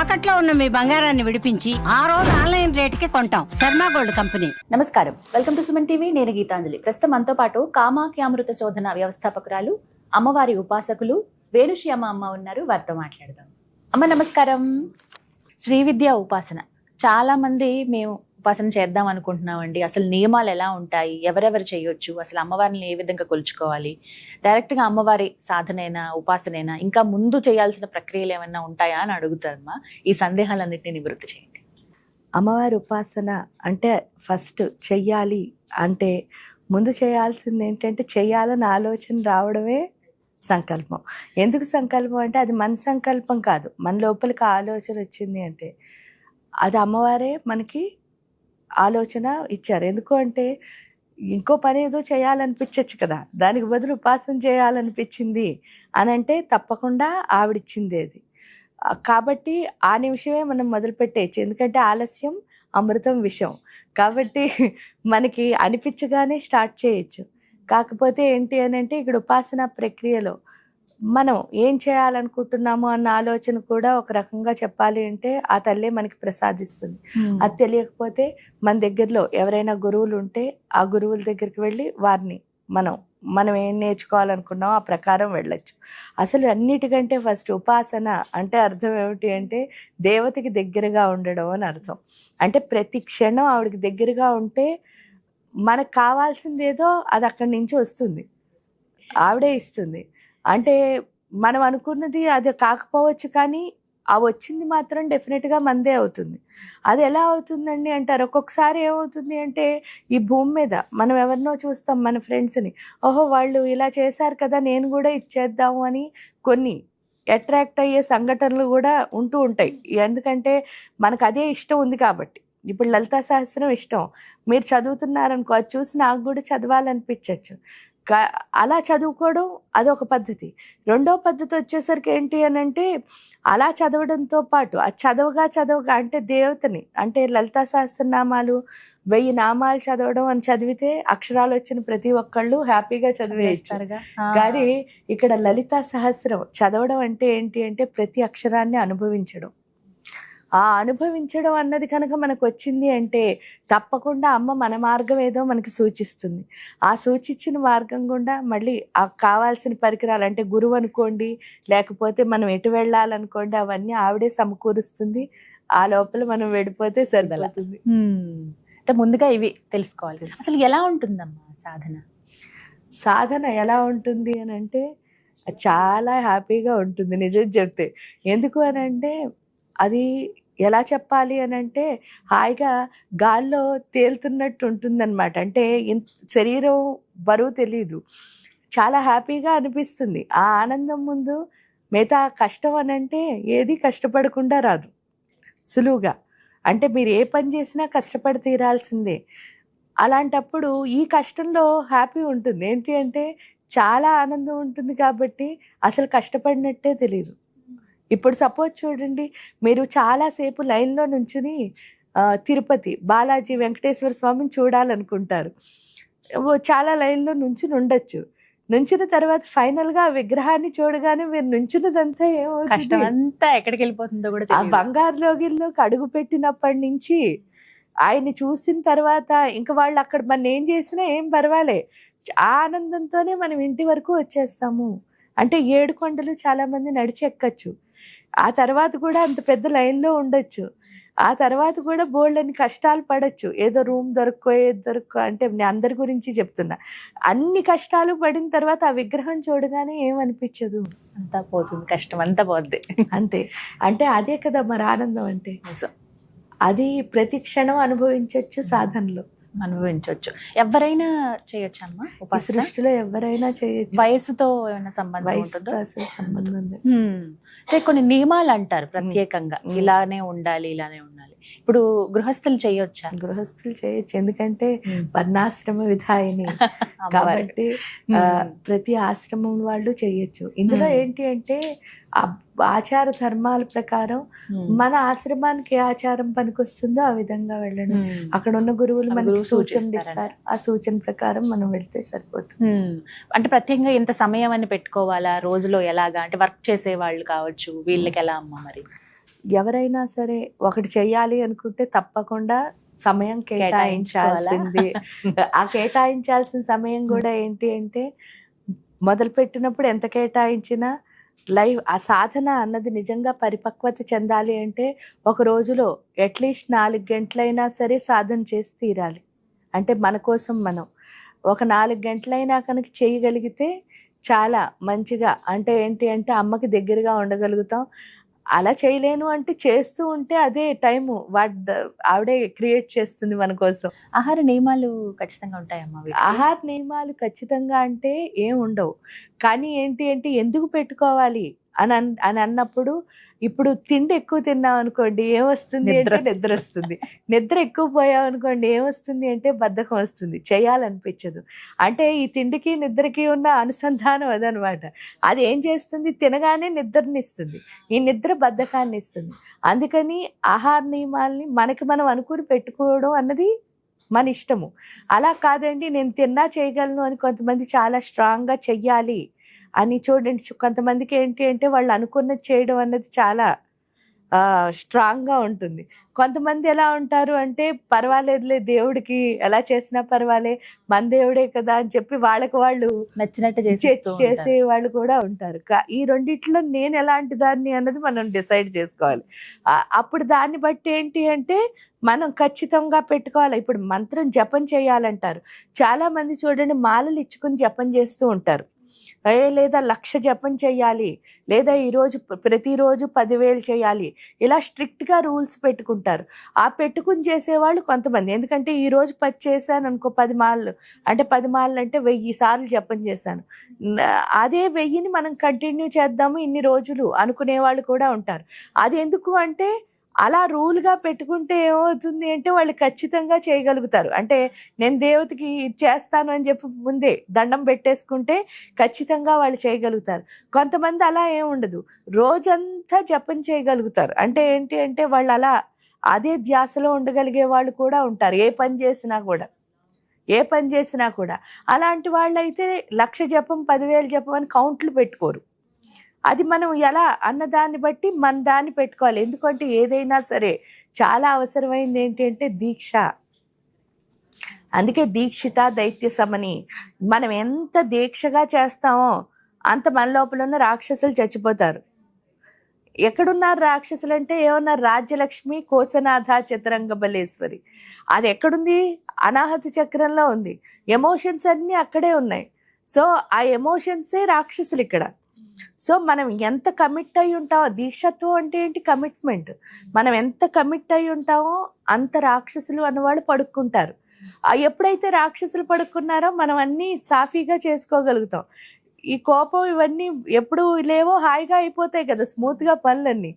తాకట్లో ఉన్న మీ బంగారాన్ని విడిపించి ఆ రోజు ఆన్లైన్ రేటుకి కొంటాం. Sharma gold company. నమస్కారం, వెల్కమ్ టు సుమన్ టీవీ. నేను గీతాంజలి. ప్రస్తుతం మనతో పాటు కామాఖ్యామృత శోధన వ్యవస్థాపకురాలు, అమ్మవారి ఉపాసకులు వేణుశ్యామ అమ్మ ఉన్నారు. వారితో మాట్లాడదాం. అమ్మ నమస్కారం. శ్రీ విద్య ఉపాసన చాలా మంది మేము ఉపాసన చేద్దాం అనుకుంటున్నామండి. అసలు నియమాలు ఎలా ఉంటాయి, ఎవరెవరు చేయొచ్చు, అసలు అమ్మవారిని ఏ విధంగా కొలుచుకోవాలి, డైరెక్ట్గా అమ్మవారి సాధనైనా ఉపాసనైనా ఇంకా ముందు చేయాల్సిన ప్రక్రియలు ఏమైనా ఉంటాయా అని అడుగుతారమ్మా. ఈ సందేహాలన్నింటినీ నివృత్తి చేయండి. అమ్మవారి ఉపాసన అంటే ఫస్ట్ చెయ్యాలి అంటే ముందు చేయాల్సింది ఏంటంటే చెయ్యాలని ఆలోచన రావడమే సంకల్పం. ఎందుకు సంకల్పం అంటే అది మన సంకల్పం కాదు, మన లోపలికి ఆలోచన వచ్చింది అంటే అది అమ్మవారే మనకి ఆలోచన ఇచ్చారు. ఎందుకు అంటే ఇంకో పని ఏదో చేయాలనిపించచ్చు కదా, దానికి బదులు ఉపాసన చేయాలనిపించింది అని అంటే తప్పకుండా ఆవిడిచ్చింది అది. కాబట్టి ఆ నిమిషమే మనం మొదలుపెట్టేయచ్చు. ఎందుకంటే ఆలస్యం అమృతం విషం. కాబట్టి మనకి అనిపించగానే స్టార్ట్ చేయొచ్చు. కాకపోతే ఏంటి అని అంటే ఇక్కడ ఉపాసన ప్రక్రియలో మనం ఏం చేయాలనుకుంటున్నామో అన్న ఆలోచన కూడా ఒక రకంగా చెప్పాలి అంటే ఆ తల్లే మనకి ప్రసాదిస్తుంది. అది తెలియకపోతే మన దగ్గరలో ఎవరైనా గురువులు ఉంటే ఆ గురువుల దగ్గరికి వెళ్ళి వారిని మనం ఏం నేర్చుకోవాలనుకున్నామో ఆ ప్రకారం వెళ్ళొచ్చు. అసలు అన్నిటికంటే ఫస్ట్ ఉపాసన అంటే అర్థం ఏమిటి అంటే దేవతకి దగ్గరగా ఉండడం అని అర్థం. అంటే ప్రతి క్షణం ఆవిడకి దగ్గరగా ఉంటే మనకు కావాల్సింది ఏదో అది అక్కడి నుంచి వస్తుంది, ఆవిడే ఇస్తుంది. అంటే మనం అనుకున్నది అది కాకపోవచ్చు, కానీ ఆ వచ్చింది మాత్రం డెఫినెట్గా మందే అవుతుంది. అది ఎలా అవుతుందండి అంటారు. ఒక్కొక్కసారి ఏమవుతుంది అంటే ఈ భూమి మీద మనం ఎవరినో చూస్తాం, మన ఫ్రెండ్స్ని, ఓహో వాళ్ళు ఇలా చేశారు కదా నేను కూడా ఇచ్చేద్దాము అని కొన్ని అట్రాక్ట్ అయ్యే సంఘటనలు కూడా ఉంటూ ఉంటాయి. ఎందుకంటే మనకు అదే ఇష్టం ఉంది కాబట్టి. ఇప్పుడు లలితా సహస్రం ఇష్టం, మీరు చదువుతున్నారనుకో, అది చూసి నాకు కూడా చదవాలనిపించవచ్చు. అలా చదువుకోవడం అదొక పద్ధతి. రెండో పద్ధతి వచ్చేసరికి ఏంటి అని అంటే అలా చదవడంతో పాటు ఆ చదవగా అంటే దేవతని, అంటే లలితా సహస్రనామాలు 1000 నామాలు చదవడం అని చదివితే అక్షరాలు వచ్చిన ప్రతి ఒక్కళ్ళు హ్యాపీగా చదివేస్తారు. కానీ ఇక్కడ లలితా సహస్రం చదవడం అంటే ఏంటి అంటే ప్రతి అక్షరాన్ని అనుభవించడం. ఆ అనుభవించడం అన్నది కనుక మనకు వచ్చింది అంటే తప్పకుండా అమ్మ మన మార్గం ఏదో మనకి సూచిస్తుంది. ఆ సూచించిన మార్గం గుండా మళ్ళీ ఆ కావాల్సిన పరికరాలు, అంటే గురువు అనుకోండి, లేకపోతే మనం ఎటు వెళ్ళాలనుకోండి, అవన్నీ ఆవిడే సమకూరుస్తుంది. ఆ లోపల మనం వెళ్ళిపోతే సరిపోతుంది. ముందుగా ఇవి తెలుసుకోవాలి. అసలు ఎలా ఉంటుందమ్మా సాధన ఎలా ఉంటుంది అని అంటే చాలా హ్యాపీగా ఉంటుంది నిజం చెప్తే. ఎందుకు అని అంటే అది ఎలా చెప్పాలి అని అంటే హాయిగా గాల్లో తేలుతున్నట్టు ఉంటుందన్నమాట. అంటే శరీరం బరువు తెలీదు, చాలా హ్యాపీగా అనిపిస్తుంది. ఆ ఆనందం ముందు మిగతా కష్టం అని అంటే ఏది కష్టపడకుండా రాదు సులువుగా. అంటే మీరు ఏ పని చేసినా కష్టపడి తీరాల్సిందే. అలాంటప్పుడు ఈ కష్టంలో హ్యాపీ ఉంటుంది. ఏంటి అంటే చాలా ఆనందం ఉంటుంది కాబట్టి అసలు కష్టపడినట్టే తెలీదు. ఇప్పుడు సపోజ్ చూడండి, మీరు చాలాసేపు లైన్లో నుంచుని తిరుపతి బాలాజీ వెంకటేశ్వర స్వామిని చూడాలనుకుంటారు. చాలా లైన్లో ఉండొచ్చు. నుంచిన తర్వాత ఫైనల్గా ఆ విగ్రహాన్ని చూడగానే మీరు నుంచున్నదంతా ఏమవుతుంది, ఎక్కడికి వెళ్ళిపోతుందో కూడా ఆ బంగారు లోగిల్లోకి అడుగు పెట్టినప్పటి నుంచి ఆయన్ని చూసిన తర్వాత ఇంకా వాళ్ళు అక్కడ మనం ఏం చేసినా ఏం పర్వాలే, ఆ ఆనందంతోనే మనం ఇంటి వరకు వచ్చేస్తాము. అంటే 7 కొండలు చాలామంది నడిచి ఎక్కచ్చు. ఆ తర్వాత కూడా అంత పెద్ద లైన్లో ఉండొచ్చు. ఆ తర్వాత కూడా బోల్డని కష్టాలు పడచ్చు. ఏదో రూమ్ దొరక్కో అంటే నేను అందరి గురించి చెప్తున్నా. అన్ని కష్టాలు పడిన తర్వాత ఆ విగ్రహం చూడగానే ఏమనిపించదు, అంతా పోతుంది, కష్టం అంతా పోద్ది అంతే. అంటే అదే కదా మరి ఆనందం అంటే. అది ప్రతి క్షణం అనుభవించవచ్చు, సాధనలో అనుభవించవచ్చు. ఎవరైనా చేయొచ్చు అమ్మా ఉపాసన? సృష్టిలో ఎవరైనా చేయొచ్చు. వయసుతో ఏమైనా సంబంధం ఉంటుందో? అసలు సంబంధం లేదు. అంటే కొన్ని నియమాలు అంటారు ప్రత్యేకంగా, ఇలానే ఉండాలి. ఇప్పుడు గృహస్థులు చేయొచ్చా? గృహస్థులు చేయొచ్చు, ఎందుకంటే వర్ణాశ్రమ విధాయిని కాబట్టి ప్రతి ఆశ్రమం వాళ్ళు చేయొచ్చు. ఇందులో ఏంటి అంటే ఆచార ధర్మాల ప్రకారం మన ఆశ్రమానికి ఏ ఆచారం పనికొస్తుందో ఆ విధంగా వెళ్ళడం. అక్కడ ఉన్న గురువులు మనకి సూచనలు ఇస్తారు, ఆ సూచన ప్రకారం మనం వెళ్తే సరిపోతుంది. అంటే ప్రత్యేకంగా ఇంత సమయం అని పెట్టుకోవాలా రోజులో? ఎలాగా అంటే వర్క్ చేసే వాళ్ళు కావచ్చు, వీళ్ళకి ఎలా అమ్మా మరి? ఎవరైనా సరే ఒకటి చెయ్యాలి అనుకుంటే తప్పకుండా సమయం కేటాయించాల్సింది. ఆ కేటాయించాల్సిన సమయం కూడా ఏంటి అంటే మొదలు పెట్టినప్పుడు ఎంత కేటాయించినా ఆ సాధన అన్నది నిజంగా పరిపక్వత చెందాలి అంటే ఒక రోజులో అట్లీస్ట్ 4 గంటలైనా సరే సాధన చేసి తీరాలి. అంటే మన కోసం మనం ఒక 4 గంటలైనా కనుక చేయగలిగితే చాలా మంచిగా, అంటే ఏంటి అంటే అమ్మకి దగ్గరగా ఉండగలుగుతాం. అలా చేయలేను అంటే చేస్తూ ఉంటే అదే టైము ఆవిడే క్రియేట్ చేస్తుంది మన కోసం. ఆహార నియమాలు ఖచ్చితంగా ఉంటాయమ్మా వీటికి? ఆహార నియమాలు ఖచ్చితంగా అంటే ఏం ఉండవు. కానీ ఏంటి అంటే ఎందుకు పెట్టుకోవాలి అని అన్నప్పుడు, ఇప్పుడు తిండి ఎక్కువ తిన్నాం అనుకోండి ఏమొస్తుంది అంటే నిద్ర వస్తుంది. నిద్ర ఎక్కువ పోయాం అనుకోండి ఏమొస్తుంది అంటే బద్ధకం వస్తుంది, చేయాలనిపించదు. అంటే ఈ తిండికి నిద్రకి ఉన్న అనుసంధానం అదనమాట. అది ఏం చేస్తుంది, తినగానే నిద్రనిస్తుంది, ఈ నిద్ర బద్ధకాన్ని ఇస్తుంది. అందుకని ఆహార నియమాల్ని మనకి మనం అనుకుని పెట్టుకోవడం అన్నది మన ఇష్టము. అలా కాదండి నేను తిన్నా చేయగలను అని కొంతమంది చాలా స్ట్రాంగ్గా చెయ్యాలి అని చూడండి. కొంతమందికి ఏంటి అంటే వాళ్ళు అనుకున్నది చేయడం అన్నది చాలా స్ట్రాంగ్గా ఉంటుంది. కొంతమంది ఎలా ఉంటారు అంటే పర్వాలేదులే దేవుడికి ఎలా చేసినా పర్వాలే, మన దేవుడే కదా అని చెప్పి వాళ్ళకి వాళ్ళు నచ్చినట్టు చేసే వాళ్ళు కూడా ఉంటారు. ఈ రెండిట్లో నేను ఎలాంటి దాన్ని అన్నది మనం డిసైడ్ చేసుకోవాలి. అప్పుడు దాన్ని బట్టి ఏంటి అంటే మనం ఖచ్చితంగా పెట్టుకోవాలి. ఇప్పుడు మంత్రం జపం చేయాలంటారు. చాలా మంది చూడండి మాలలు ఇచ్చుకుని జపం చేస్తూ ఉంటారు. లేదా 1,00,000 జపం చేయాలి, లేదా ఈరోజు ప్రతిరోజు 10,000 చేయాలి, ఇలా స్ట్రిక్ట్గా రూల్స్ పెట్టుకుంటారు. ఆ పెట్టుకుని చేసేవాళ్ళు కొంతమంది. ఎందుకంటే ఈరోజు 10 చేశాను అనుకో, 10 మాలలు అంటే 10 మాలలు అంటే 1000 సార్లు జపం చేశాను, అదే 1000ని మనం కంటిన్యూ చేద్దాము ఇన్ని రోజులు అనుకునే వాళ్ళు కూడా ఉంటారు. అది ఎందుకు అంటే అలా రూల్గా పెట్టుకుంటే ఏమవుతుంది అంటే వాళ్ళు ఖచ్చితంగా చేయగలుగుతారు. అంటే నేను దేవతకి చేస్తాను అని చెప్పి ముందే దండం పెట్టేసుకుంటే ఖచ్చితంగా వాళ్ళు చేయగలుగుతారు. కొంతమంది అలా ఏముండదు, రోజంతా జపం చేయగలుగుతారు. అంటే ఏంటి అంటే వాళ్ళు అలా అదే ధ్యాసలో ఉండగలిగే వాళ్ళు కూడా ఉంటారు. ఏ పని చేసినా కూడా అలాంటి వాళ్ళైతే 1,00,000 జపం 10,000 జపం అని కౌంట్లు పెట్టుకోరు. అది మనం ఎలా అన్నదాన్ని బట్టి మన దాన్ని పెట్టుకోవాలి. ఎందుకంటే ఏదైనా సరే చాలా అవసరమైంది ఏంటి అంటే దీక్ష. అందుకే దీక్షిత దైత్య సమని. మనం ఎంత దీక్షగా చేస్తామో అంత మన లోపల ఉన్న రాక్షసులు చచ్చిపోతారు. ఎక్కడున్నారు రాక్షసులు అంటే ఏమన్నారు, రాజ్యలక్ష్మి కోసనాథ చతురంగ బలేశ్వరి. అది ఎక్కడుంది, అనాహత చక్రంలో ఉంది. ఎమోషన్స్ అన్నీ అక్కడే ఉన్నాయి. సో ఆ ఎమోషన్సే రాక్షసులు ఇక్కడ. సో మనం ఎంత కమిట్ అయి ఉంటామో, దీక్షత్వం అంటే ఏంటి, కమిట్మెంట్. మనం ఎంత కమిట్ అయి ఉంటామో అంత రాక్షసులు అన్నవాళ్ళు పడుకుంటారు. ఎప్పుడైతే రాక్షసులు పడుకున్నారో మనం అన్నీ సాఫీగా చేసుకోగలుగుతాం. ఈ కోపం ఇవన్నీ ఎప్పుడు లేవో హాయిగా అయిపోతాయి కదా స్మూత్గా పనులన్నీ.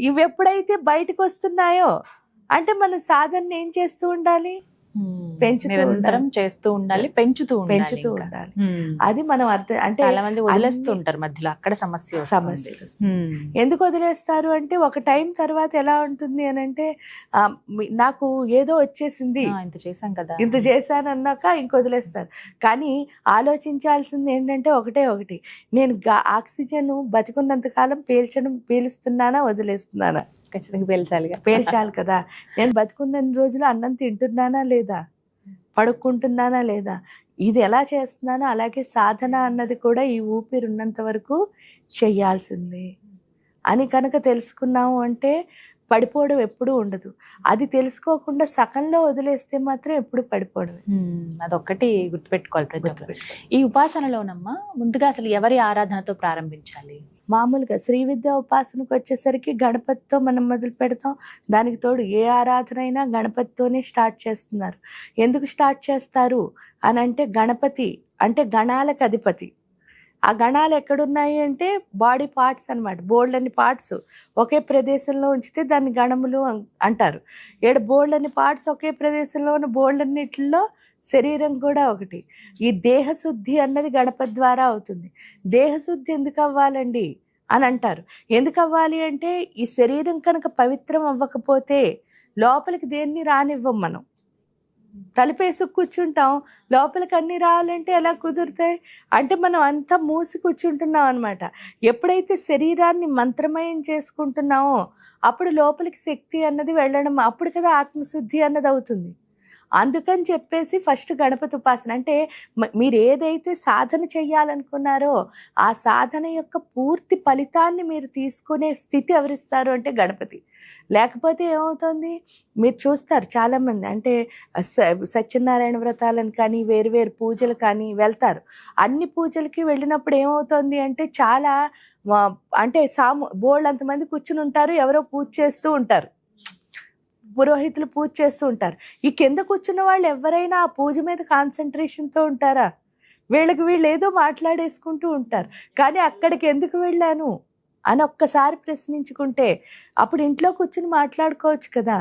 ఇవి ఎప్పుడైతే బయటకు వస్తున్నాయో అంటే మన సాధన ఏం చేస్తూ ఉండాలి, చేస్తూ ఉండాలి, పెంచుతూ ఉండాలి. అది మనం అర్థం. అంటే చాలా మంది వదిలేస్తూ ఉంటారు మధ్యలో, అక్కడ సమస్య. ఎందుకు వదిలేస్తారు అంటే ఒక టైం తర్వాత ఎలా ఉంటుంది అని అంటే నాకు ఏదో వచ్చేసింది, ఇంత చేశాను అన్నాక ఇంక వదిలేస్తారు. కానీ ఆలోచించాల్సింది ఏంటంటే ఒకటి, నేను ఆక్సిజన్ బతికున్నంత కాలం పీలుస్తున్నానా వదిలేస్తున్నానా? ఖచ్చితంగా పేల్చాలి కదా. నేను బతుకున్న రోజులు అన్నం తింటున్నానా లేదా, పడుకుంటున్నానా లేదా, ఇది ఎలా చేస్తున్నానో అలాగే సాధన అన్నది కూడా ఈ ఊపిరి ఉన్నంత వరకు చెయ్యాల్సిందే అని కనుక తెలుసుకున్నాము అంటే పడిపోవడం ఎప్పుడూ ఉండదు. అది తెలుసుకోకుండా సకంలో వదిలేస్తే మాత్రం ఎప్పుడు పడిపోవడం. అదొక్కటి గుర్తుపెట్టుకోవాలి. ఈ ఉపాసనలోనమ్మా ముందుగా అసలు ఎవరి ఆరాధనతో ప్రారంభించాలి? మామూలుగా శ్రీ విద్యా ఉపాసనకు వచ్చేసరికి గణపతితో మనం మొదలు పెడతాం. దానికి తోడు ఏ ఆరాధన అయినా గణపతితోనే స్టార్ట్ చేస్తున్నారు. ఎందుకు స్టార్ట్ చేస్తారు అని అంటే గణపతి అంటే గణాలకు అధిపతి. ఆ గణాలు ఎక్కడున్నాయి అంటే బాడీ పార్ట్స్ అనమాట. బోల్డని పార్ట్స్ ఒకే ప్రదేశంలో ఉంచితే దాన్ని గణములు అంటారు. బోల్డని పార్ట్స్ ఒకే ప్రదేశంలో ఉన్న బోల్డన్నిటిలో శరీరం కూడా ఒకటి. ఈ దేహశుద్ధి అన్నది గణపతి ద్వారా అవుతుంది. దేహశుద్ధి ఎందుకు అవ్వాలండి అని అంటారు. ఎందుకు అవ్వాలి అంటే ఈ శరీరం కనుక పవిత్రం అవ్వకపోతే లోపలికి దేన్ని రానివ్వం మనం. తలుపేసి కూర్చుంటాం, లోపలికి అన్ని రావాలంటే ఎలా కుదురుతాయి? అంటే మనం అంతా మూసి కూర్చుంటున్నాం అనమాట. ఎప్పుడైతే శరీరాన్ని మంత్రమయం చేసుకుంటున్నామో అప్పుడు లోపలికి శక్తి అన్నది వెళ్ళడం, అప్పుడు కదా ఆత్మశుద్ధి అన్నది అవుతుంది. అందుకని చెప్పేసి ఫస్ట్ గణపతి ఉపాసన అంటే మీరు ఏదైతే సాధన చెయ్యాలనుకున్నారో ఆ సాధన యొక్క పూర్తి ఫలితాన్ని మీరు తీసుకునే స్థితి ఎవరిస్తారు అంటే గణపతి. లేకపోతే ఏమవుతుంది, మీరు చూస్తారు చాలామంది అంటే సత్యనారాయణ వ్రతాలను కానీ వేరు వేరు పూజలు కానీ వెళ్తారు. అన్ని పూజలకి వెళ్ళినప్పుడు ఏమవుతుంది అంటే చాలా అంటే బోల్డ్ అంతమంది కూర్చుని ఉంటారు, ఎవరో పూజ చేస్తూ ఉంటారు, పురోహితులు పూజ చేస్తూ ఉంటారు. ఈ కింద కూర్చున్న వాళ్ళు ఎవరైనా ఆ పూజ మీద కాన్సన్ట్రేషన్తో ఉంటారా? వీళ్ళు ఏదో మాట్లాడేసుకుంటూ ఉంటారు. కానీ అక్కడికి ఎందుకు వెళ్ళాను అని ఒక్కసారి ప్రశ్నించుకుంటే అప్పుడు ఇంట్లో కూర్చుని మాట్లాడుకోవచ్చు కదా.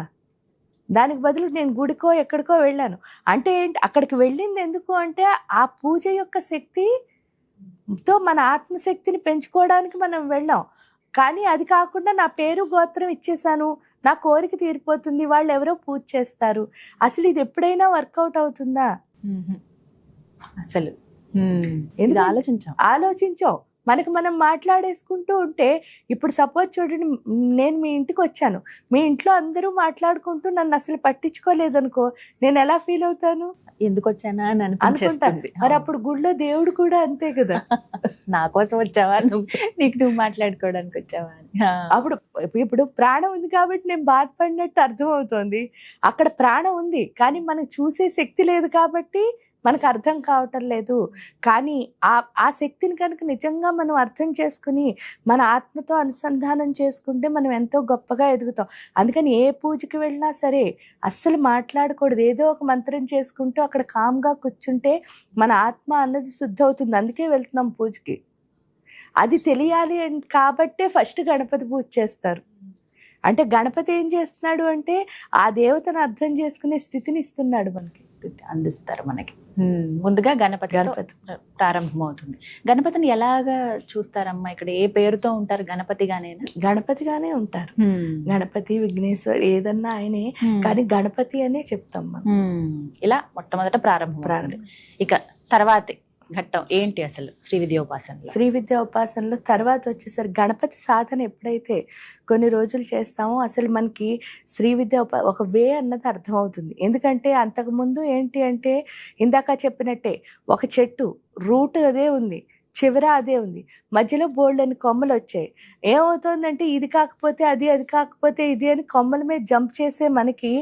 దానికి బదులు నేను గుడికో ఎక్కడికో వెళ్ళాను అంటే ఏంటి, అక్కడికి వెళ్ళింది ఎందుకు అంటే ఆ పూజ యొక్క శక్తితో మన ఆత్మశక్తిని పెంచుకోవడానికి మనం వెళ్ళాం. కానీ అది కాకుండా నా పేరు గోత్రం ఇచ్చేసాను, నా కోరిక తీరిపోతుంది, వాళ్ళు ఎవరో పూజ చేస్తారు. అసలు ఇది ఎప్పుడైనా వర్కౌట్ అవుతుందా? అసలు ఆలోచించాం. మనకు మనం మాట్లాడేసుకుంటూ ఉంటే ఇప్పుడు సపోజ్ చూడండి, నేను మీ ఇంటికి వచ్చాను, మీ ఇంట్లో అందరూ మాట్లాడుకుంటూ నన్ను అసలు పట్టించుకోలేదనుకో, నేను ఎలా ఫీల్ అవుతాను? ఎందుకు వచ్చానా అని అనుకుంటాను. మరి అప్పుడు గుళ్ళో దేవుడు కూడా అంతే కదా, నా కోసం వచ్చావా, నువ్వు మాట్లాడుకోవడానికి వచ్చావా అని. అప్పుడు ఇప్పుడు ప్రాణం ఉంది కాబట్టి నేను బాధపడినట్టు అర్థం అవుతోంది. అక్కడ ప్రాణం ఉంది కానీ మనకు చూసే శక్తి లేదు కాబట్టి మనకు అర్థం కావటం లేదు. కానీ ఆ శక్తిని కనుక నిజంగా మనం అర్థం చేసుకుని మన ఆత్మతో అనుసంధానం చేసుకుంటే మనం ఎంతో గొప్పగా ఎదుగుతాం. అందుకని ఏ పూజకి వెళ్ళినా సరే అస్సలు మాట్లాడకూడదు, ఏదో ఒక మంత్రం చేసుకుంటూ అక్కడ కామ్గా కూర్చుంటే మన ఆత్మ అన్నది శుద్ధి అవుతుంది. అందుకే వెళ్తున్నాం పూజకి. అది తెలియాలి కాబట్టే ఫస్ట్ గణపతి పూజ చేస్తారు. అంటే గణపతి ఏం చేస్తున్నాడు అంటే ఆ దేవతను అర్థం చేసుకునే స్థితిని ఇస్తున్నాడు, మనకి అందిస్తారు మనకి. ముందుగా గణపతి ప్రారంభమవుతుంది. గణపతిని ఎలాగా చూస్తారమ్మా? ఇక్కడ ఏ పేరుతో ఉంటారు? గణపతిగానే ఉంటారు. గణపతి, విఘ్నేశ్వరుడు ఏదన్నా ఆయనే, కానీ గణపతి అనే చెప్తాం మనం. ఇలా మొట్టమొదట ప్రారంభం. ఇక తర్వాతే ఘట్టం ఏంటి అసలు శ్రీ విద్యోపాసనలో? శ్రీ విద్యోపాసనలో తర్వాత వచ్చేసరికి గణపతి సాధన ఎప్పుడైతే కొన్ని రోజులు చేస్తామో అసలు మనకి శ్రీ విద్య ఒక వే అన్నది అర్థమవుతుంది. ఎందుకంటే అంతకుముందు ఏంటి అంటే ఇందాక చెప్పినట్టే ఒక చెట్టు రూట్ అదే ఉంది, చివర అదే ఉంది, మధ్యలో బోల్డని కొమ్మలు వచ్చాయి. ఏమవుతుందంటే ఇది కాకపోతే అది, అది కాకపోతే ఇది అని కొమ్మల మీద జంప్ చేసే మనకి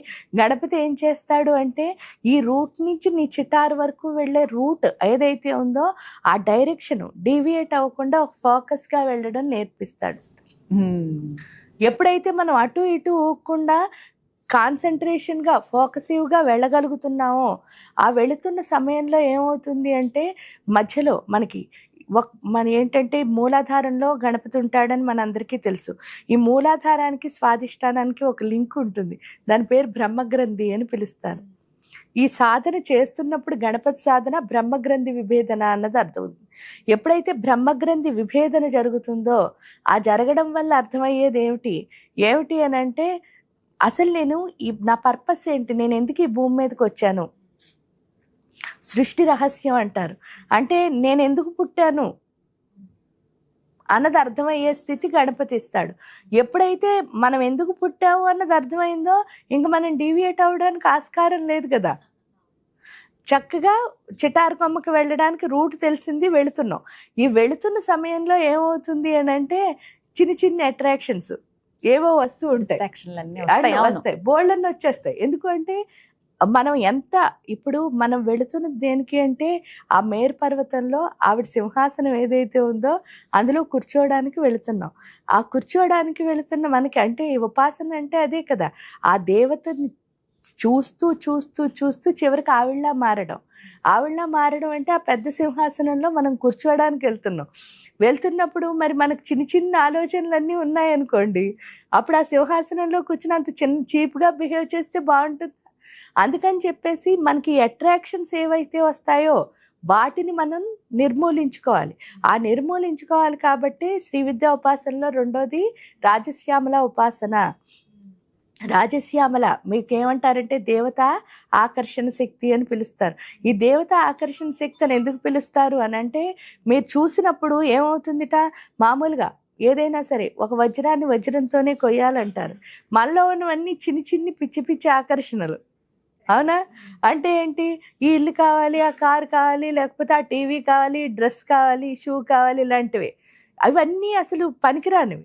గణపతి ఏం చేస్తాడు అంటే ఈ రూట్ నుంచి నీ చిటారు వరకు వెళ్ళే రూట్ ఏదైతే ఉందో ఆ డైరెక్షన్ డీవియేట్ అవ్వకుండా ఒక ఫోకస్గా వెళ్ళడం నేర్పిస్తాడు. ఎప్పుడైతే మనం అటు ఇటు ఊగకుండా కాన్సన్ట్రేషన్గా ఫోకసివ్గా వెళ్ళగలుగుతున్నామో ఆ వెళుతున్న సమయంలో ఏమవుతుంది అంటే మధ్యలో మనకి మన ఏంటంటే మూలాధారంలో గణపతి ఉంటాడని మనందరికీ తెలుసు. ఈ మూలాధారానికి స్వాధిష్టానానికి ఒక లింక్ ఉంటుంది, దాని పేరు బ్రహ్మగ్రంథి అని పిలుస్తారు. ఈ సాధన చేస్తున్నప్పుడు గణపతి సాధన బ్రహ్మగ్రంథి విభేదన అన్నది అర్థమవుతుంది. ఎప్పుడైతే బ్రహ్మగ్రంథి విభేదన జరుగుతుందో ఆ జరగడం వల్ల అర్థమయ్యేది ఏమిటి అని అంటే అసలు నేను నా పర్పస్ ఏంటి, నేను ఎందుకు ఈ భూమి మీదకి వచ్చాను, సృష్టి రహస్యం అంటారు. అంటే నేను ఎందుకు పుట్టాను అన్నది అర్థమయ్యే స్థితి గణపతి ఇస్తాడు. ఎప్పుడైతే మనం ఎందుకు పుట్టాము అన్నది అర్థమైందో ఇంక మనం డీవియేట్ అవ్వడానికి ఆస్కారం లేదు కదా. చక్కగా చిటారు కొమ్మకి వెళ్ళడానికి రూట్ తెలిసింది, వెళుతున్నాం. ఈ వెళుతున్న సమయంలో ఏమవుతుంది అని అంటే చిన్న చిన్న అట్రాక్షన్స్ ఏవో వస్తూ ఉంటాయి, వస్తాయి, బోల్డ్ అన్నీ వచ్చేస్తాయి. ఎందుకు అంటే మనం ఇప్పుడు మనం వెళుతున్నది దేనికి అంటే ఆ మేరు పర్వతంలో ఆవిడ సింహాసనం ఏదైతే ఉందో అందులో కూర్చోవడానికి వెళుతున్నాం. ఆ కూర్చోవడానికి వెళుతున్న మనకి అంటే ఉపాసన అంటే అదే కదా, ఆ దేవతని చూస్తూ చూస్తూ చూస్తూ చివరికి ఆవిడలా మారడం అంటే ఆ పెద్ద సింహాసనంలో మనం కూర్చోవడానికి వెళ్తున్నప్పుడు మరి మనకు చిన్న చిన్న ఆలోచనలన్నీ ఉన్నాయనుకోండి, అప్పుడు ఆ సింహాసనంలో కూర్చుని అంత చీప్గా బిహేవ్ చేస్తే బాగుంటుంది. అందుకని చెప్పేసి మనకి అట్రాక్షన్స్ ఏవైతే వస్తాయో వాటిని మనం నిర్మూలించుకోవాలి కాబట్టి శ్రీ విద్యా ఉపాసనలో రెండోది రాజశ్యామల ఉపాసన. రాజశ్యామల మీకేమంటారంటే దేవత ఆకర్షణ శక్తి అని పిలుస్తారు. ఈ దేవత ఆకర్షణ శక్తి అని ఎందుకు పిలుస్తారు అని అంటే, మీరు చూసినప్పుడు ఏమవుతుందిట, మామూలుగా ఏదైనా సరే ఒక వజ్రాన్ని వజ్రంతోనే కొయ్యాలంటారు. మనలో ఉన్నవన్నీ చిన్ని చిన్ని పిచ్చి పిచ్చి ఆకర్షణలు. అవునా? అంటే ఏంటి, ఈ ఇల్లు కావాలి, ఆ కారు కావాలి, లేకపోతే ఆ టీవీ కావాలి, డ్రెస్ కావాలి, షూ కావాలి, ఇలాంటివి. అవన్నీ అసలు పనికిరానివి.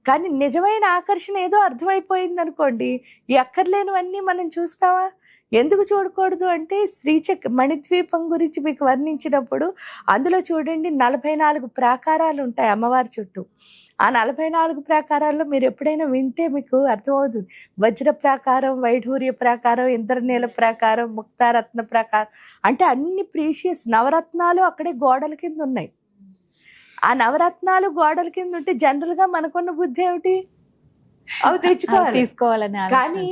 కానీ నిజమైన ఆకర్షణ ఏదో అర్థమైపోయింది అనుకోండి, ఈ అక్కర్లేనివన్నీ మనం చూస్తావా? ఎందుకు చూడకూడదు అంటే, మణిద్వీపం గురించి మీకు వర్ణించినప్పుడు అందులో చూడండి 44 ప్రాకారాలు ఉంటాయి అమ్మవారి చుట్టూ. ఆ 44 ప్రాకారాల్లో మీరు ఎప్పుడైనా వింటే మీకు అర్థమవుతుంది. వజ్ర ప్రాకారం, వైఢూర్య ప్రాకారం, ఇంద్రనీల ప్రాకారం, ముక్తారత్న ప్రాకారం, అంటే అన్ని ప్రీషియస్ నవరత్నాలు అక్కడే గోడల కింద ఉన్నాయి. ఆ నవరత్నాలు గోడల కింద ఉంటే జనరల్గా మనకున్న బుద్ధి ఏమిటి, అవి తీసుకోవాలని. కానీ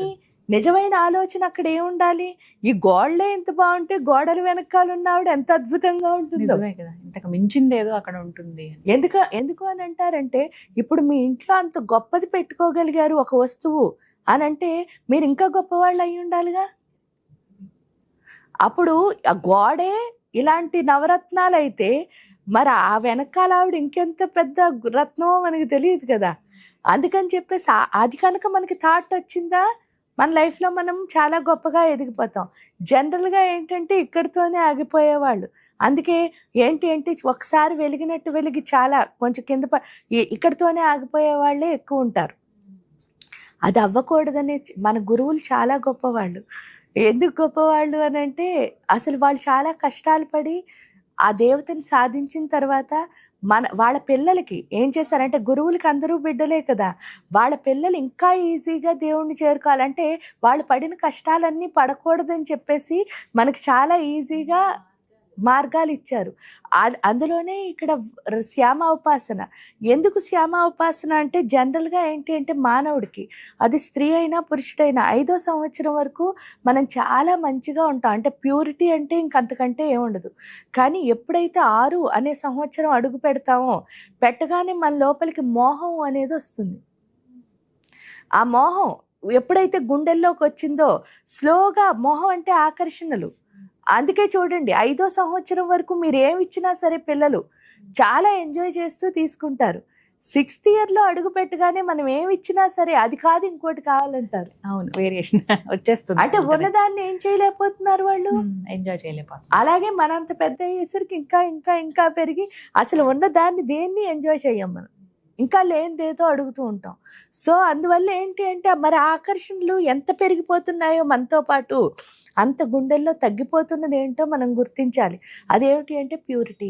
నిజమైన ఆలోచన అక్కడ ఏముండాలి, ఈ గోడలే ఎంత బాగుంటే గోడల వెనకాల ఉన్నవాడు ఎంత అద్భుతంగా ఉంటుందో. ఇంతకు మించింది ఏదో అక్కడ ఉంటుంది. ఎందుకు అని అంటారంటే, ఇప్పుడు మీ ఇంట్లో అంత గొప్పది పెట్టుకోగలిగారు ఒక వస్తువు అని అంటే, మీరు ఇంకా గొప్పవాళ్ళు అయి ఉండాలిగా. అప్పుడు ఆ గోడే ఇలాంటి నవరత్నాలు అయితే మరి ఆ వెనకాల ఆవిడ ఇంకెంత పెద్ద రత్నమో మనకి తెలియదు కదా. అందుకని చెప్పేసి అది కనుక మనకి థాట్ వచ్చిందా, మన లైఫ్లో మనం చాలా గొప్పగా ఎదిగిపోతాం. జనరల్గా ఏంటంటే ఇక్కడితోనే ఆగిపోయేవాళ్ళు. అందుకే ఏంటి ఒకసారి వెలిగినట్టు వెలిగి చాలా కొంచెం కింద ఇక్కడితోనే ఆగిపోయే వాళ్ళే ఎక్కువ ఉంటారు. అది అవ్వకూడదనే మన గురువులు చాలా గొప్పవాళ్ళు. ఎందుకు గొప్పవాళ్ళు అని అంటే, అసలు వాళ్ళు చాలా కష్టాలు పడి ఆ దేవతని సాధించిన తర్వాత వాళ్ళ పిల్లలకి ఏం చేశారంటే, గురువులకి అందరూ బిడ్డలే కదా, వాళ్ళ పిల్లలు ఇంకా ఈజీగా దేవుణ్ణి చేరుకోవాలంటే వాళ్ళు పడిన కష్టాలన్నీ పడకూడదని చెప్పేసి మనకి చాలా ఈజీగా మార్గాలు ఇచ్చారు. అందులోనే ఇక్కడ శ్యామ ఉపాసన. ఎందుకు శ్యామ ఉపాసన అంటే, జనరల్గా ఏంటి అంటే మానవుడికి, అది స్త్రీ అయినా పురుషుడైనా 5వ సంవత్సరం వరకు మనం చాలా మంచిగా ఉంటాం. అంటే ప్యూరిటీ అంటే ఇంకంతకంటే ఏముండదు. కానీ ఎప్పుడైతే 6 అనే సంవత్సరం అడుగు పెడతామో, పెట్టగానే మన లోపలికి మోహం అనేది వస్తుంది. ఆ మోహం ఎప్పుడైతే గుండెల్లోకి వచ్చిందో, స్లోగా మోహం అంటే ఆకర్షణలు. అందుకే చూడండి 5వ సంవత్సరం వరకు మీరు ఏమి ఇచ్చినా సరే పిల్లలు చాలా ఎంజాయ్ చేస్తూ తీసుకుంటారు. 6th ఇయర్లో అడుగు పెట్టగానే మనం ఏమి ఇచ్చినా సరే అది కాదు ఇంకోటి కావాలంటారు. అవును, వేరియేషన్ వచ్చేస్తుంది. అంటే ఉన్నదాన్ని ఏం చేయలేకపోతున్నారు వాళ్ళు, ఎంజాయ్ చేయలేకపోతున్నారు. అలాగే మనంత పెద్ద అయ్యేసరికి ఇంకా ఇంకా ఇంకా పెరిగి అసలు ఉన్నదాన్ని దేన్ని ఎంజాయ్ చేయం మనం, ఇంకా లేనిదేదో అడుగుతూ ఉంటాం. సో అందువల్ల ఏంటి అంటే, మరి ఆకర్షణలు ఎంత పెరిగిపోతున్నాయో మనతో పాటు అంత గుండెల్లో తగ్గిపోతున్నది ఏంటో మనం గుర్తించాలి. అదేమిటి అంటే ప్యూరిటీ,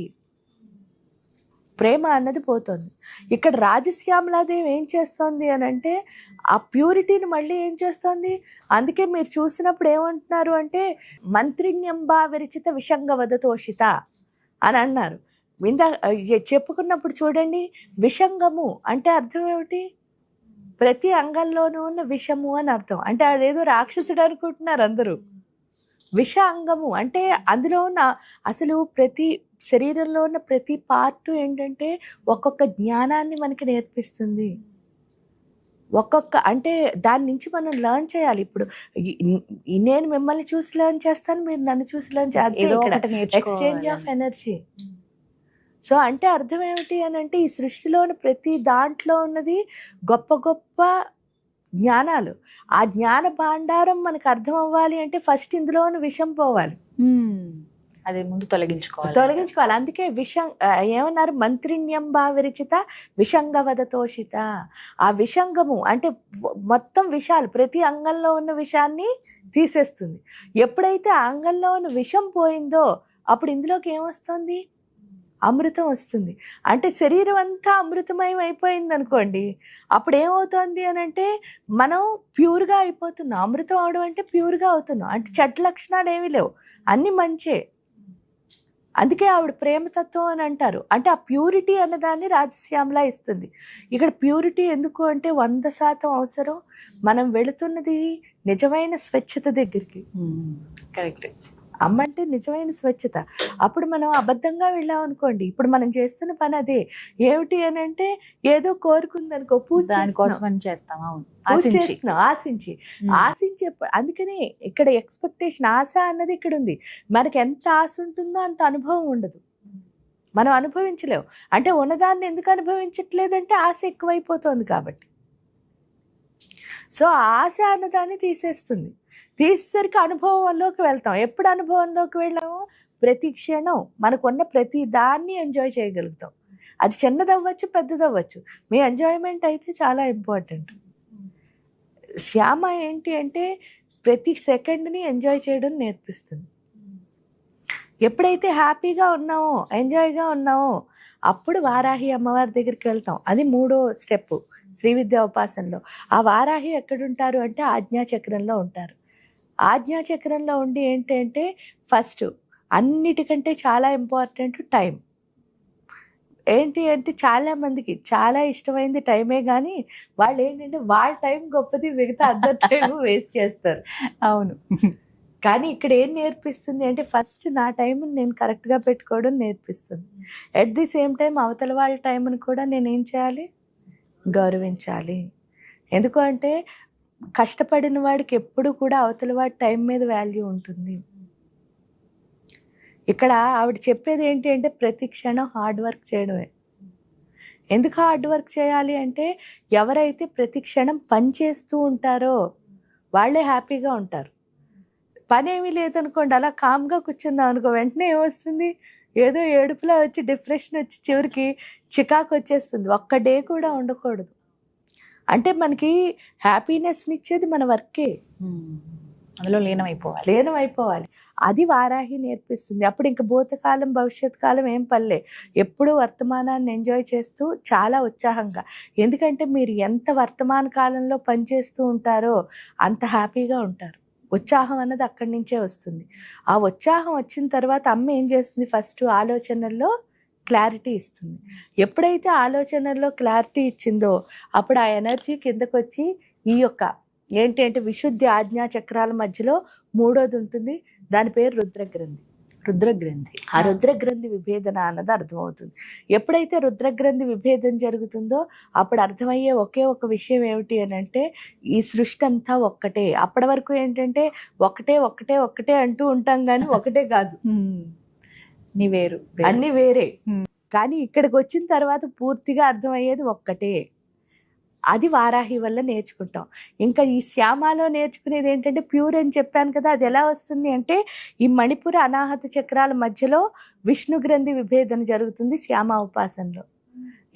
ప్రేమ అన్నది పోతుంది. ఇక్కడ రాజశ్యామలాదేవి ఏం చేస్తోంది అని అంటే, ఆ ప్యూరిటీని మళ్ళీ ఏం చేస్తోంది. అందుకే మీరు చూసినప్పుడు ఏమంటున్నారు అంటే, మంత్రిణ్యంబా విరచిత విషంగవదతోషిత అని అన్నారు. చెప్పుకున్నప్పుడు చూడండి, విషంగము అంటే అర్థం ఏమిటి, ప్రతి అంగంలోనూ ఉన్న విషము అని అర్థం. అంటే అదేదో రాక్షసుడు అనుకుంటున్నారు అందరూ. విష అంగము అంటే అందులో ఉన్న అసలు ప్రతి శరీరంలో ఉన్న ప్రతి పార్ట్ ఏంటంటే ఒక్కొక్క జ్ఞానాన్ని మనకి నేర్పిస్తుంది. అంటే దాని నుంచి మనం లెర్న్ చేయాలి. ఇప్పుడు నేను మిమ్మల్ని చూసి లెర్న్ చేస్తాను, మీరు నన్ను చూసి లెర్న్ చేస్తారు. Exchange of energy. సో అంటే అర్థం ఏమిటి అని అంటే, ఈ సృష్టిలోని ప్రతి దాంట్లో ఉన్నది గొప్ప గొప్ప జ్ఞానాలు. ఆ జ్ఞాన భాండారం మనకు అర్థం అవ్వాలి అంటే ఫస్ట్ ఇందులో ఉన్న విషం పోవాలి, అది ముందు తొలగించుకోవాలి. అందుకే ఏమన్నారు, మంత్రిణ్యంబా విరచిత విషంగవదతోషిత. ఆ విషంగము అంటే మొత్తం విషాలు, ప్రతి అంగంలో ఉన్న విషాన్ని తీసేస్తుంది. ఎప్పుడైతే ఆ అంగంలో ఉన్న విషం పోయిందో అప్పుడు ఇందులోకి ఏమొస్తుంది, అమృతం వస్తుంది. అంటే శరీరం అంతా అమృతమయం అయిపోయింది అనుకోండి, అప్పుడు ఏమవుతుంది అని అంటే మనం ప్యూర్గా అయిపోతున్నాం. అమృతం అవడం అంటే ప్యూర్గా అవుతున్నాం. అంటే చెడ్డ లక్షణాలు ఏమీ లేవు, అన్నీ మంచే. అందుకే ఆవిడ ప్రేమతత్వం అని అంటారు. అంటే ఆ ప్యూరిటీ అన్నదాన్ని రాజశ్యామలా ఇస్తుంది. ఇక్కడ ప్యూరిటీ ఎందుకు అంటే 100% అవసరం. మనం వెళుతున్నది నిజమైన స్వచ్ఛత దగ్గరికి. కరెక్ట్. అమ్మ అంటే నిజమైన స్వచ్ఛత. అప్పుడు మనం అబద్ధంగా వెళ్ళాం అనుకోండి, ఇప్పుడు మనం చేస్తున్న పని అదే. ఏమిటి అని అంటే ఏదో కోరుకుందనుకో, పూజ దానికోసం అని చేస్తాం. అవును, చేస్తున్నాం ఆశించి. అందుకనే ఇక్కడ ఎక్స్పెక్టేషన్, ఆశ అన్నది ఇక్కడ ఉంది. మనకి ఎంత ఆశ ఉంటుందో అంత అనుభవం ఉండదు, మనం అనుభవించలేము. అంటే ఉన్నదాన్ని ఎందుకు అనుభవించట్లేదంటే ఆశ ఎక్కువైపోతుంది కాబట్టి. సో ఆశ అన్నదాన్ని తీసేసరికి అనుభవంలోకి వెళ్తాం. ఎప్పుడు అనుభవంలోకి వెళ్ళామో ప్రతి క్షణం మనకున్న ప్రతి దాన్ని ఎంజాయ్ చేయగలుగుతాం. అది చిన్నదవ్వచ్చు, పెద్దదవ్వచ్చు. మీ ఎంజాయ్మెంట్ అయితే చాలా ఇంపార్టెంట్. శ్యామ ఏంటి అంటే ప్రతి సెకండ్ని ఎంజాయ్ చేయడం నేర్పిస్తుంది. ఎప్పుడైతే హ్యాపీగా ఉన్నామో, ఎంజాయ్గా ఉన్నామో, అప్పుడు వారాహి అమ్మవారి దగ్గరికి వెళ్తాం. అది 3వ స్టెప్ శ్రీ విద్యా ఉపాసనలో. ఆ వారాహి ఎక్కడుంటారు అంటే ఆజ్ఞాచక్రంలో ఉంటారు. ఆజ్ఞాచక్రంలో ఉండి ఏంటంటే ఫస్ట్ అన్నిటికంటే చాలా ఇంపార్టెంట్ టైం. ఏంటి అంటే చాలా మందికి చాలా ఇష్టమైంది టైమే, కానీ వాళ్ళు ఏంటంటే వాళ్ళ టైం గొప్పది, మిగతా అందరి టైం వేస్ట్ చేస్తారు. అవును. కానీ ఇక్కడ ఏం నేర్పిస్తుంది అంటే ఫస్ట్ నా టైంని నేను కరెక్ట్గా పెట్టుకోవడం నేర్పిస్తుంది. ఎట్ ది సేమ్ టైం అవతల వాళ్ళ టైంని కూడా నేను ఏం చేయాలి, గౌరవించాలి. ఎందుకు అంటే కష్టపడిన వాడికి ఎప్పుడు కూడా అవతల వాడి టైం మీద వాల్యూ ఉంటుంది. ఇక్కడ ఆవిడ చెప్పేది ఏంటి అంటే ప్రతి క్షణం హార్డ్ వర్క్ చేయడమే. ఎందుకు హార్డ్ వర్క్ చేయాలి అంటే ఎవరైతే ప్రతి క్షణం పని చేస్తూ ఉంటారో వాళ్ళే హ్యాపీగా ఉంటారు. పని ఏమీ లేదనుకోండి, అలా కామ్గా కూర్చున్నాం అనుకో, వెంటనే ఏమొస్తుంది, ఏదో ఏడుపులా వచ్చి డిప్రెషన్ వచ్చి చివరికి చికాకు వచ్చేస్తుంది. ఒక్క డే కూడా ఉండకూడదు. అంటే మనకి హ్యాపీనెస్ని ఇచ్చేది మన వర్కే, అందులో లీనమైపోవాలి. అది వారాహి నేర్పిస్తుంది. అప్పుడు ఇంకా భూతకాలం భవిష్యత్ కాలం ఏం పల్లె, ఎప్పుడూ వర్తమానాన్ని ఎంజాయ్ చేస్తూ చాలా ఉత్సాహంగా. ఎందుకంటే మీరు ఎంత వర్తమాన కాలంలో పనిచేస్తూ ఉంటారో అంత హ్యాపీగా ఉంటారు. ఉత్సాహం అన్నది అక్కడి నుంచే వస్తుంది. ఆ ఉత్సాహం వచ్చిన తర్వాత అమ్మ ఏం చేస్తుంది, ఫస్ట్ ఆలోచనల్లో క్లారిటీ ఇస్తుంది. ఎప్పుడైతే ఆలోచనల్లో క్లారిటీ ఇచ్చిందో అప్పుడు ఆ ఎనర్జీ కిందకు వచ్చి ఈ యొక్క ఏంటి అంటే విశుద్ధి ఆజ్ఞా చక్రాల మధ్యలో 3వది ఉంటుంది, దాని పేరు రుద్రగ్రంథి. ఆ రుద్రగ్రంథి విభేదన అన్నది అర్థమవుతుంది. ఎప్పుడైతే రుద్రగ్రంథి విభేదం జరుగుతుందో అప్పుడు అర్థమయ్యే ఒకే ఒక విషయం ఏమిటి అని అంటే ఈ సృష్టి అంతా ఒక్కటే. అప్పటి వరకు ఏంటంటే ఒకటే అంటూ ఉంటాం కానీ ఒకటే కాదు, అన్ని వేరే. కానీ ఇక్కడికి వచ్చిన తర్వాత పూర్తిగా అర్థమయ్యేది ఒక్కటే. అది వారాహి వల్ల నేర్చుకుంటాం. ఇంకా ఈ శ్యామలో నేర్చుకునేది ఏంటంటే ప్యూర్ అని చెప్పాను కదా, అది ఎలా వస్తుంది అంటే ఈ మణిపుర అనాహత చక్రాల మధ్యలో విష్ణు గ్రంథి విభేదన జరుగుతుంది శ్యామ ఉపాసనలో.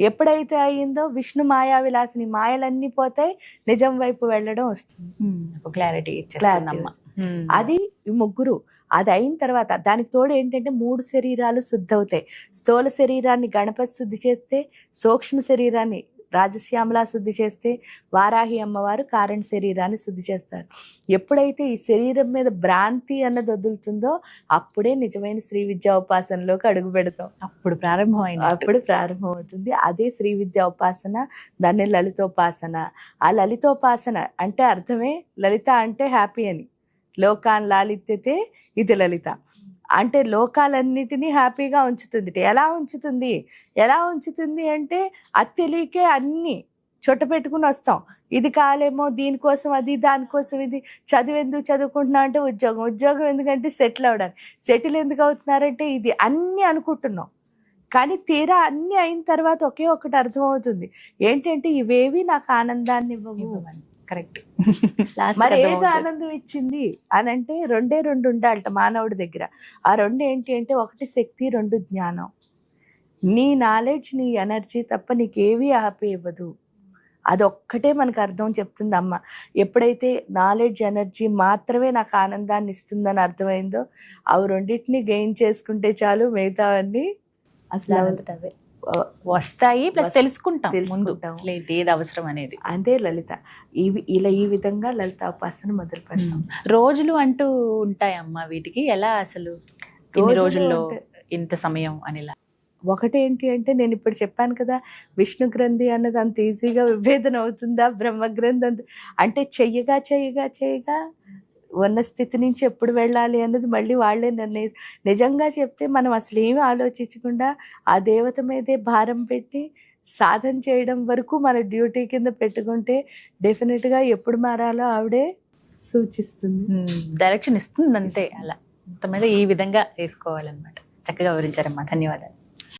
ఎప్పుడైతే అయ్యిందో విష్ణు మాయా విలాసిని, మాయలన్నీ పోతాయి, నిజం వైపు వెళ్ళడం వస్తుంది. క్లారిటీ. అది 3. అది అయిన తర్వాత దానికి తోడు ఏంటంటే 3 శరీరాలు శుద్ధి అవుతాయి. స్థూల శరీరాన్ని గణపతి శుద్ధి చేస్తే, సూక్ష్మ శరీరాన్ని రాజశ్యామలా శుద్ధి చేస్తే, వారాహి అమ్మవారు కారణ శరీరాన్ని శుద్ధి చేస్తారు. ఎప్పుడైతే ఈ శరీరం మీద భ్రాంతి అన్నది వదులుతుందో అప్పుడే నిజమైన శ్రీ విద్యా ఉపాసనలోకి అడుగు పెడతాం. అప్పుడు ప్రారంభమవుతుంది. అదే శ్రీ విద్యా ఉపాసన, దాన్ని లలితోపాసన. ఆ లలితోపాసన అంటే అర్థమే లలిత అంటే హ్యాపీ అని. లోకాన్ లాలిత్యతే ఇది లలిత అంటే లోకాలన్నిటినీ హ్యాపీగా ఉంచుతుంది. ఎలా ఉంచుతుంది అంటే అది తెలియకే అన్ని చుట్ట పెట్టుకుని వస్తాం. ఇది కాలేమో, దీనికోసం అది, దానికోసం ఇది. చదువుకుంటున్నా అంటే ఉద్యోగం ఎందుకంటే సెటిల్ అవడానికి. సెటిల్ ఎందుకు అవుతున్నారంటే ఇది అన్నీ అనుకుంటున్నాం. కానీ తీరా అన్నీ అయిన తర్వాత ఒకే ఒకటి అర్థమవుతుంది, ఏంటంటే ఇవేవి నాకు ఆనందాన్ని ఇవ్వవు. కరెక్ట్. మరి ఏది ఆనందం ఇచ్చింది అని అంటే 2 ఉండాలట మానవుడి దగ్గర. ఆ 2 ఏంటి అంటే 1 శక్తి, 2 జ్ఞానం. నీ నాలెడ్జ్, నీ ఎనర్జీ తప్ప నీకేవి హ్యాపీ ఇవ్వదు. అదొక్కటే మనకు అర్థం చెప్తుంది అమ్మ. ఎప్పుడైతే నాలెడ్జ్, ఎనర్జీ మాత్రమే నాకు ఆనందాన్ని ఇస్తుందని అర్థమైందో అవి 2టిని గెయిన్ చేసుకుంటే చాలు, మిగతావన్నీ అసలు వస్తాయి. ప్లస్ తెలుసుకుంటాం ఏది అవసరం అనేది. అంతే లలిత. ఈ విధంగా లలిత ఉపాసన మొదలు పెడతాం. రోజులు అంటూ ఉంటాయమ్మా వీటికి, ఎలా అసలు రోజుల్లో ఇంత సమయం అని? ఒకటేంటి అంటే నేను ఇప్పుడు చెప్పాను కదా, విష్ణు గ్రంథి అన్నది అంత ఈజీగా విభేదన అవుతుందా, బ్రహ్మ గ్రంథి అంటే చెయ్యగా ఉన్న స్థితి నుంచి ఎప్పుడు వెళ్ళాలి అన్నది మళ్ళీ వాళ్ళే నిజంగా చెప్తే మనం అసలు ఏమి ఆలోచించకుండా ఆ దేవత మీదే భారం పెట్టి సాధన చేయడం వరకు మన డ్యూటీ కింద పెట్టుకుంటే డెఫినెట్గా ఎప్పుడు మారాలో ఆవిడే సూచిస్తుంది. డైరెక్షన్ ఇస్తుంది అంతే. అలా మొత్తం మీద ఈ విధంగా చేసుకోవాలన్నమాట. చక్కగా వివరించారమ్మా, ధన్యవాదాలు.